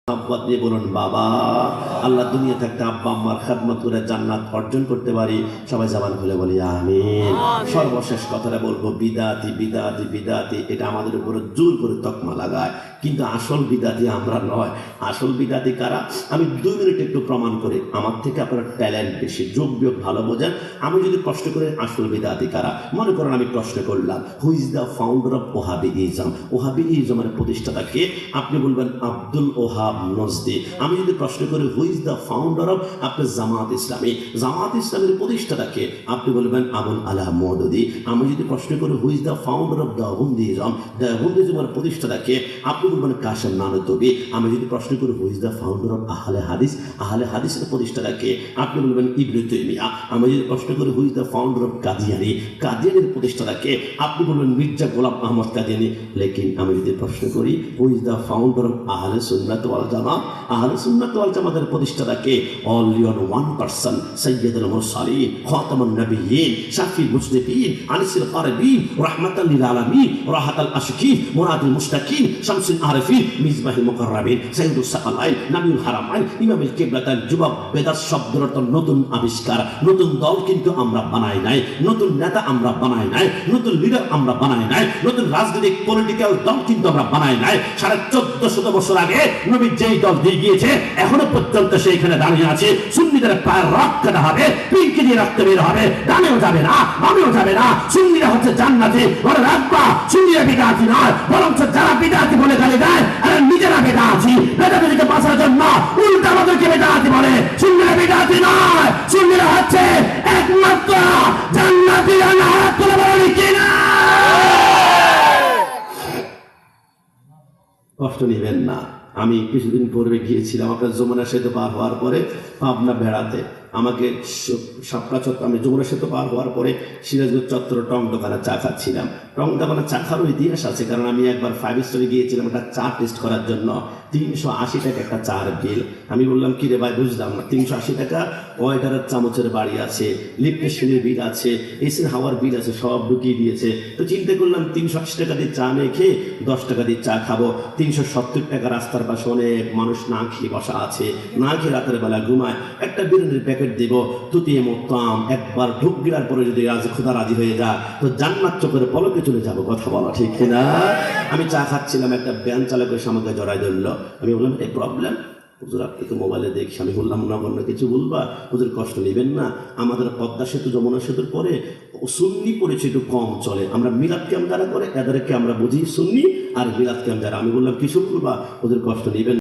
মোহাম্মদ দিয়ে বলুন বাবা। আল্লাহ দুনিয়া থাকতে আব্বা আম্মার খেদমত করে জান্নাত অর্জন করতে পারি। সবাই জবান খুলে বলি আমিন। সর্বশেষ কথাটা বলবো, বিদাতি বিদাতি বিদাতি, এটা আমাদের উপরে জোর করে তকমা লাগায়, কিন্তু আসল বিদাতি আমরা নয়। আসল বিদাতি কারা? আমি 2 মিনিট একটু প্রমাণ করে, আমার থেকে আপনার ট্যালেন্ট বেশি, যোগ বিয়োগ ভালো বোঝেন। আমি যদি প্রশ্ন করে আসল বিদাতি কারা, মনে করেন আমি প্রশ্ন করলাম who is the founder of Wahhabism, ওহাবিজমের প্রতিষ্ঠাতা কে? আপনি বলবেন আব্দুল ওহাব নজদি। আমি যদি প্রশ্ন করি who is the founder of আপনার জামাত ইসলামী, জামাত ইসলামের প্রতিষ্ঠাতা কে? আপনি বলবেন আবুল আলা মওদুদি। আমি যদি প্রশ্ন করি who is the founder of Deobandism, দেওবন্দিজমের প্রতিষ্ঠাতা কে? আপনি বলবেন কাশেম নানতবি। আমি যদি প্রশ্ন করি who is the founder of আহলে হাদিস, আহলে হাদিসের প্রতিষ্ঠাতা কে? আপনি বলবেন ইবনে তাইমিয়া। আমি যদি প্রশ্ন করি who is the founder of Qadiani, কাদিয়ানির প্রতিষ্ঠাতা কে? আপনি বলবেন মির্জা গোলাম আহমদ কাদিয়ানি। লেকিন আমি যদি প্রশ্ন করি who is the founder of আহলে সুন্নাত ওয়াল জামাত, আহলে সুন্নাত ওয়াল জামাতের প্রতিষ্ঠাতা কে? অনলি অন ওয়ান পারসন, সাইয়্যিদুল মুরসালিন, খাতামুন নবিয়্যিন, শাফিউল মুজনিবিন, আনিসুল কারিবিন, রাহমাতাল লিল আলামিন, রাহাতাল আশকিন, মুরাদুল মুশতাকিন, শামসুল আরিফিন, মিসবাহুল মুকাররাবিন, সাইয়্যিদুস সাকালাইন, নবীউল হারামাইন, ইমামুল কিবলাতাইন। যুবক, বেদাত শব্দের অর্থ নতুন আবিষ্কার। নতুন দল কিন্তু আমরা বানাই নাই, নতুন নেতা আমরা বানাই নাই, নতুন লিডার আমরা বানাই নাই, নতুন রাজনৈতিক পলিটিক্যাল দল কিন্তু আমরা বানাই নাই। 1450 বছর আগে নবী যেই দল দিয়ে গিয়েছে, এখনো পর্যন্ত সেইখানে দাঁড়িয়ে আছে। সুন্নিদের পায়ের রক কাটা হবে, পিনকে দিয়ে রাখতে বের হবে, ডানেও যাবে না, বামেও যাবে না। সুন্নিরা হচ্ছে জান্নাতি। বলে রাখবা, সুন্নিরা বিদআতি নয়, বরং যারা বিদআতি বলে গালি দেয়, এরা নিজেরা বিদআতি। বেদাতিকে বাঁচার জন্য উল্টা আমাদেরকে বিদআতি বলে। সুন্নিরা বিদআতি নয়, সুন্নিরা হচ্ছে একমাত্র জান্নাতি। আল্লাহ করে বলি কিনা? কষ্ট নেবেন না। আমি কিছুদিন পূর্বে গিয়েছিলাম আপনার যমুনা সেতু পার হওয়ার পরে পাবনা বেড়াতে। আমাকে শাপলা চত্বর, আমি যমুনা সেতু পার হওয়ার পরে সিরাজগঞ্জ চত্বর টং দোকানে চা খাচ্ছিলাম। টং দোকানে চা খাওয়ার ইতিহাস আছে, কারণ আমি একবার 5 স্টারে গিয়েছিলাম একটা চা টেস্ট করার জন্য। 380 টাকা একটা চার বিল। আমি বললাম কি রে ভাই, বুঝলাম না, 380 টাকা ওয়েটারের চামচের বাড়ি আছে, লিফটেশনের বিল আছে, এসির হাওয়ার বিল আছে, সব ঢুকিয়ে দিয়েছে। তো চিন্তা করলাম 380 টাকা দিয়ে চা নিয়ে খেয়ে 10 টাকা দিয়ে চা খাবো। 370 টাকা রাস্তার পাশে অনেক মানুষ না খেয়ে বসা আছে, না খেয়ে রাতের বেলা ঘুমায়। একটা বিরিয়ানির প্যাকেট দেব, তুতিয়ে মোত্তাম, একবার ঢুক গিলার পরে যদি খোদা রাজি হয়ে যায় তো জান্নাত চোখের পলকে চলে যাবো। কথা বলা ঠিক কিনা? আমি চা খাচ্ছিলাম, একটা ভ্যান চালকের সামনে জড়াই ধরলো। আমি বললাম এই প্রবলেম হুজুর, আপনি তো মোবাইলে দেখি। আমি বললাম নগণ্য কিছু বলবা হুজুর, কষ্ট নেবেন না। আমাদের পদ্মা সেতু যমুনা সেতুর পরে সুন্নি পড়েছে, একটু কম চলে। আমরা মিলাদ ক্যাম্প যারা করে এদেরকে আমরা বুঝি সুন্নি, আর মিলাদ ক্যাম্প যারা। আমি বললাম কিছু বলবা হুজুর, কষ্ট নেবেন।